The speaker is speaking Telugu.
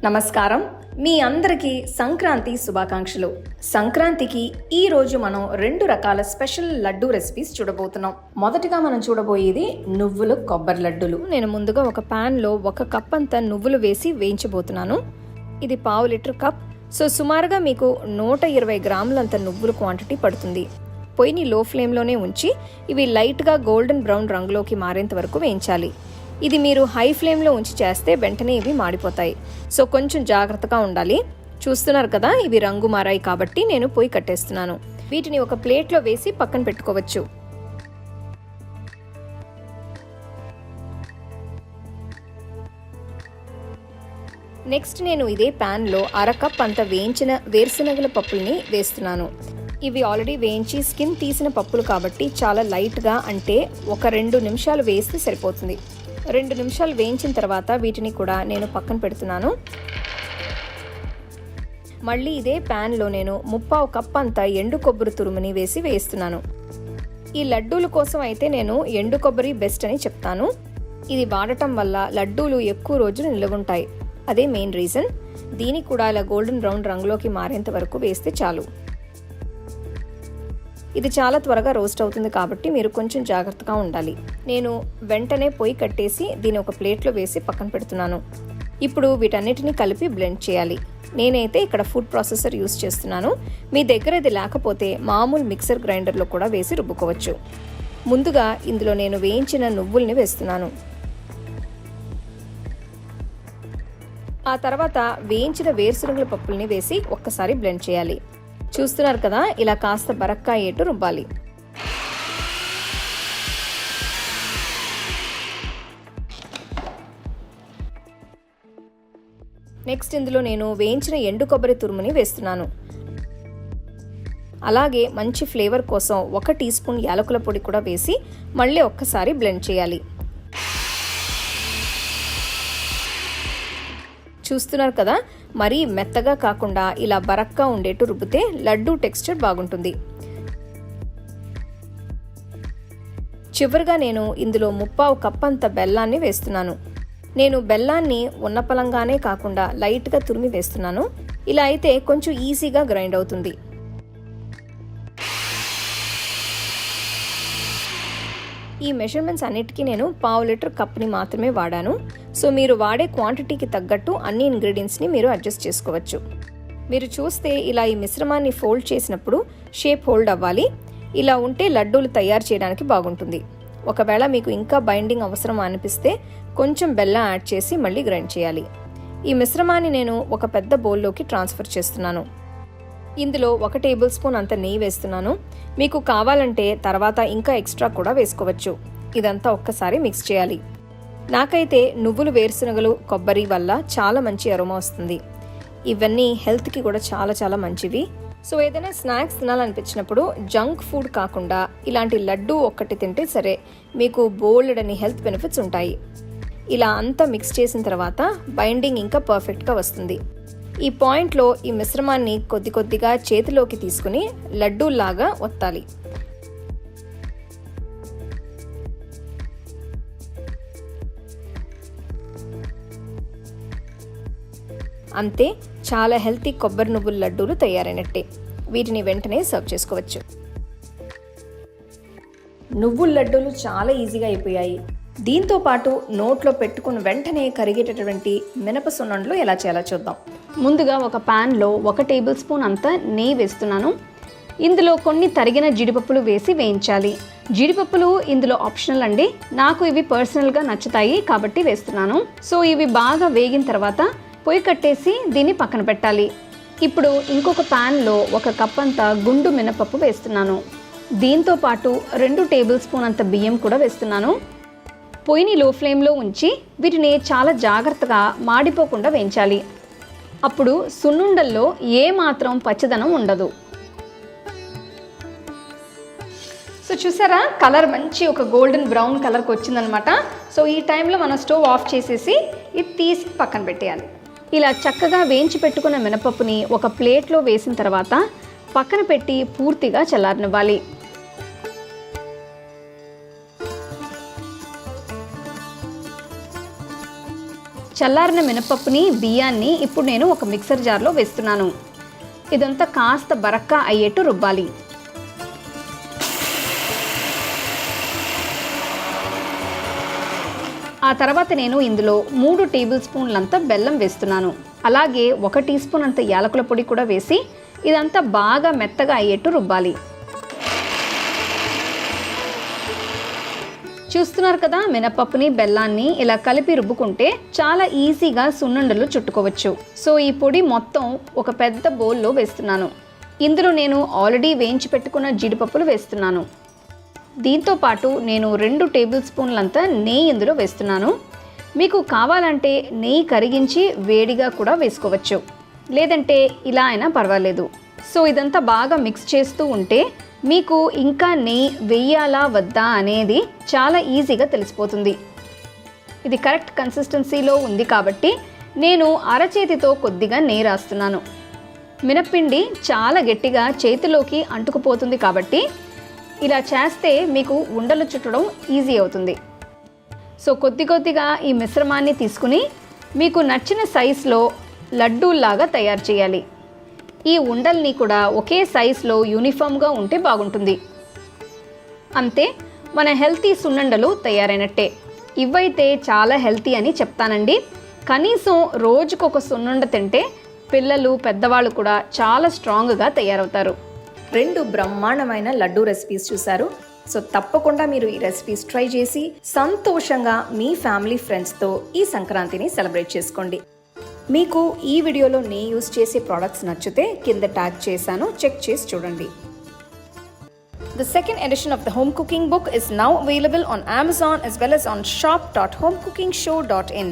నమస్కారం. మీ అందరికీ సంక్రాంతి శుభాకాంక్షలు. సంక్రాంతికి ఈ రోజు మనం 2 రకాల స్పెషల్ లడ్డు రెసిపీస్ చూడబోతున్నాం. మొదటిగా మనం చూడబోయేది నువ్వులు కొబ్బరి లడ్డులు. నేను ముందుగా ఒక పాన్ లో 1 కప్ అంత నువ్వులు వేసి వేయించబోతున్నాను. ఇది 1/2 లీటర్ కప్. సో సుమారుగా మీకు 120 గ్రాములంత నువ్వుల క్వాంటిటీ పడుతుంది. పొయ్యిని లో ఫ్లేమ్లోనే ఉంచి ఇవి లైట్గా గోల్డెన్ బ్రౌన్ రంగులోకి మారేంత వరకు వేయించాలి. ఇది మీరు హై ఫ్లేమ్లో ఉంచి చేస్తే వెంటనే ఇవి మాడిపోతాయి. సో కొంచెం జాగ్రత్తగా ఉండాలి. చూస్తున్నారు కదా, ఇవి రంగు మారాయి కాబట్టి నేను పొయ్యి కట్టేస్తున్నాను. వీటిని ఒక ప్లేట్లో వేసి పక్కన పెట్టుకోవచ్చు. నెక్స్ట్ నేను ఇదే ప్యాన్లో 1/2 కప్ అంత వేయించిన వేరుశనగల పప్పుల్ని వేస్తున్నాను. ఇవి ఆల్రెడీ వేయించి స్కిన్ తీసిన పప్పులు కాబట్టి చాలా లైట్గా, అంటే ఒక 2 నిమిషాలు వేస్తే సరిపోతుంది. 2 నిమిషాలు వేయించిన తర్వాత వీటిని కూడా నేను పక్కన పెడుతున్నాను. మళ్ళీ ఇదే ప్యాన్లో నేను 3/4 కప్ అంత ఎండు కొబ్బరి తురుముని వేసి వేస్తున్నాను. ఈ లడ్డూల కోసం అయితే నేను ఎండు కొబ్బరి బెస్ట్ అని చెప్తాను. ఇది వాడటం వల్ల లడ్డూలు ఎక్కువ రోజులు నిలవుంటాయి. అదే మెయిన్ రీజన్. దీన్ని కూడా ఇలా గోల్డెన్ బ్రౌన్ రంగులోకి మారేంత వరకు వేస్తే చాలు. ఇది చాలా త్వరగా రోస్ట్ అవుతుంది కాబట్టి మీరు కొంచెం జాగ్రత్తగా ఉండాలి. నేను వెంటనే పొయ్యి కట్టేసి దీన్ని ఒక ప్లేట్లో వేసి పక్కన పెడుతున్నాను. ఇప్పుడు వీటన్నిటిని కలిపి బ్లెండ్ చేయాలి. నేనైతే ఇక్కడ ఫుడ్ ప్రాసెసర్ యూస్ చేస్తున్నాను. మీ దగ్గర ఇది లేకపోతే మామూలు మిక్సర్ గ్రైండర్లో కూడా వేసి రుబ్బుకోవచ్చు. ముందుగా ఇందులో నేను వేయించిన నువ్వుల్ని వేస్తున్నాను. ఆ తర్వాత వేయించిన వేరుశనగల పప్పుల్ని వేసి ఒక్కసారి బ్లెండ్ చేయాలి. చూస్తున్నారు కదా, ఇలా కాస్త బరక్కాయేటు రుబ్బాలి. నెక్స్ట్ ఇందులో నేను వేయించిన ఎండు కొబ్బరి తురుముని వేస్తున్నాను. అలాగే మంచి ఫ్లేవర్ కోసం 1 టీ స్పూన్ యాలకుల పొడి కూడా వేసి మళ్ళీ ఒక్కసారి బ్లెండ్ చేయాలి. చూస్తున్నారు కదా, మరీ మెత్తగా కాకుండా ఇలా బరక్గా ఉండేట్టు రుబ్బితే లడ్డూ టెక్స్చర్ బాగుంటుంది. చివరిగా నేను ఇందులో 3/4 కప్ అంత బెల్లాన్ని వేస్తున్నాను. నేను బెల్లాన్ని ఉన్నపలంగానే కాకుండా లైట్గా తురిమి వేస్తున్నాను. ఇలా అయితే కొంచెం ఈజీగా గ్రైండ్ అవుతుంది. ఈ మెజర్మెంట్స్ అన్నిటికీ నేను 1/2 లీటర్ కప్ని మాత్రమే వాడాను. సో మీరు వాడే క్వాంటిటీకి తగ్గట్టు అన్ని ఇంగ్రీడియంట్స్ని మీరు అడ్జస్ట్ చేసుకోవచ్చు. మీరు చూస్తే ఇలా ఈ మిశ్రమాన్ని ఫోల్డ్ చేసినప్పుడు షేప్ హోల్డ్ అవ్వాలి. ఇలా ఉంటే లడ్డూలు తయారు చేయడానికి బాగుంటుంది. ఒకవేళ మీకు ఇంకా బైండింగ్ అవసరం అనిపిస్తే కొంచెం బెల్లం యాడ్ చేసి మళ్ళీ గ్రైండ్ చేయాలి. ఈ మిశ్రమాన్ని నేను ఒక పెద్ద బౌల్లోకి ట్రాన్స్ఫర్ చేస్తున్నాను. ఇందులో 1 టేబుల్ స్పూన్ అంత నెయ్యి వేస్తున్నాను. మీకు కావాలంటే తర్వాత ఇంకా ఎక్స్ట్రా కూడా వేసుకోవచ్చు. ఇదంతా ఒక్కసారి మిక్స్ చేయాలి. నాకైతే నువ్వులు, వేరుశనగలు, కొబ్బరి వల్ల చాలా మంచి అరోమా వస్తుంది. ఇవన్నీ హెల్త్కి కూడా చాలా చాలా మంచివి. సో ఏదైనా స్నాక్స్ తినాలనిపించినప్పుడు జంక్ ఫుడ్ కాకుండా ఇలాంటి లడ్డు ఒక్కటి తింటే సరే, మీకు బోల్డ్ అని హెల్త్ బెనిఫిట్స్ ఉంటాయి. ఇలా అంతా మిక్స్ చేసిన తర్వాత బైండింగ్ ఇంకా పర్ఫెక్ట్గా వస్తుంది. ఈ పాయింట్లో ఈ మిశ్రమాన్ని కొద్ది కొద్దిగా చేతిలోకి తీసుకుని లడ్డూలాగా ఒత్తాలి. అంతే, చాలా హెల్తీ కొబ్బరి నువ్వుల లడ్డూలు తయారైనట్టే. వీటిని వెంటనే సర్వ్ చేసుకోవచ్చు. నువ్వుల లడ్డూలు చాలా ఈజీగా అయిపోయాయి. దీంతో పాటు నోట్లో పెట్టుకుని వెంటనే కరిగేటటువంటి మినప సున్నుండలు ఎలా చేయాలో చూద్దాం. ముందుగా ఒక ప్యాన్లో 1 టేబుల్ స్పూన్ అంత నెయ్యి వేస్తున్నాను. ఇందులో కొన్ని తరిగిన జీడిపప్పులు వేసి వేయించాలి. జీడిపప్పులు ఇందులో ఆప్షనల్ అండి. నాకు ఇవి పర్సనల్గా నచ్చుతాయి కాబట్టి వేస్తున్నాను. సో ఇవి బాగా వేగిన తర్వాత పొయ్యి కట్టేసి దీన్ని పక్కన పెట్టాలి. ఇప్పుడు ఇంకొక ప్యాన్లో 1 కప్ అంత గుండు మినపప్పు వేస్తున్నాను. దీంతో పాటు 2 టేబుల్ స్పూన్ అంత బియ్యం కూడా వేస్తున్నాను. పొయ్యిని లో ఫ్లేమ్లో ఉంచి వీటిని చాలా జాగ్రత్తగా మాడిపోకుండా వేయించాలి. అప్పుడు సున్నుండల్లో ఏ మాత్రం పచ్చదనం ఉండదు. సో చూసారా, కలర్ మంచి ఒక గోల్డెన్ బ్రౌన్ కలర్కి వచ్చిందనమాట. సో ఈ టైంలో మనం స్టవ్ ఆఫ్ చేసేసి ఇది తీసి పక్కన పెట్టేయాలి. ఇలా చక్కగా వేయించి పెట్టుకున్న మినపప్పుని ఒక ప్లేట్లో వేసిన తర్వాత పక్కన పెట్టి పూర్తిగా చల్లారనివ్వాలి. చల్లారిన మినపప్పుని బియ్యాన్ని ఇప్పుడు నేను ఒక మిక్సర్ జార్లో వేస్తున్నాను. ఇదంతా కాస్త బరక్కా అయ్యేట్టు రుబ్బాలి. ఆ తర్వాత నేను ఇందులో 3 టేబుల్ స్పూన్లంత బెల్లం వేస్తున్నాను. అలాగే 1 టీ స్పూన్ అంత యాలకుల పొడి కూడా వేసి ఇదంతా బాగా మెత్తగా అయ్యేట్టు రుబ్బాలి. చూస్తున్నారు కదా, మినపప్పుని బెల్లాన్ని ఇలా కలిపి రుబ్బుకుంటే చాలా ఈజీగా సున్నుండలు చుట్టుకోవచ్చు. సో ఈ పొడి మొత్తం ఒక పెద్ద బౌల్లో వేస్తున్నాను. ఇందులో నేను ఆల్రెడీ వేయించి పెట్టుకున్న జీడిపప్పులు వేస్తున్నాను. దీంతో పాటు నేను 2 టేబుల్ స్పూన్లంతా నెయ్యి ఇందులో వేస్తున్నాను. మీకు కావాలంటే నెయ్యి కరిగించి వేడిగా కూడా వేసుకోవచ్చు, లేదంటే ఇలా అయినా పర్వాలేదు. సో ఇదంతా బాగా మిక్స్ చేస్తూ ఉంటే మీకు ఇంకా నెయ్యి వెయ్యాలా వద్దా అనేది చాలా ఈజీగా తెలిసిపోతుంది. ఇది కరెక్ట్ కన్సిస్టెన్సీలో ఉంది కాబట్టి నేను అరచేతితో కొద్దిగా నెయ్యి రాస్తున్నాను. మినప్పిండి చాలా గట్టిగా చేతిలోకి అంటుకుపోతుంది కాబట్టి ఇలా చేస్తే మీకు ఉండలు చుట్టడం ఈజీ అవుతుంది. సో కొద్ది కొద్దిగా ఈ మిశ్రమాన్ని తీసుకుని మీకు నచ్చిన సైజులో లడ్డూల్లాగా తయారు చేయాలి. ఈ ఉండల్ని కూడా ఒకే సైజులో యూనిఫామ్గా ఉంటే బాగుంటుంది. అంతే, మన హెల్తీ సున్నుండలు తయారైనట్టే. ఇవైతే చాలా హెల్తీ అని చెప్తానండి. కనీసం రోజుకొక సున్నుండ తింటే పిల్లలు పెద్దవాళ్ళు కూడా చాలా స్ట్రాంగ్గా తయారవుతారు. 2 బ్రహ్మాండమైన లడ్డూ రెసిపీస్ చూశారు. సో తప్పకుండా మీరు ఈ రెసిపీస్ ట్రై చేసి సంతోషంగా మీ ఫ్యామిలీ ఫ్రెండ్స్తో ఈ సంక్రాంతిని సెలబ్రేట్ చేసుకోండి. మీకు ఈ వీడియోలో నేను యూజ్ చేసే ప్రోడక్ట్స్ నచ్చితే కింద ట్యాగ్ చేశాను, చెక్ చేసి చూడండి. The second edition of the home cooking book is now available on Amazon as well as on shop.homecookingshow.in.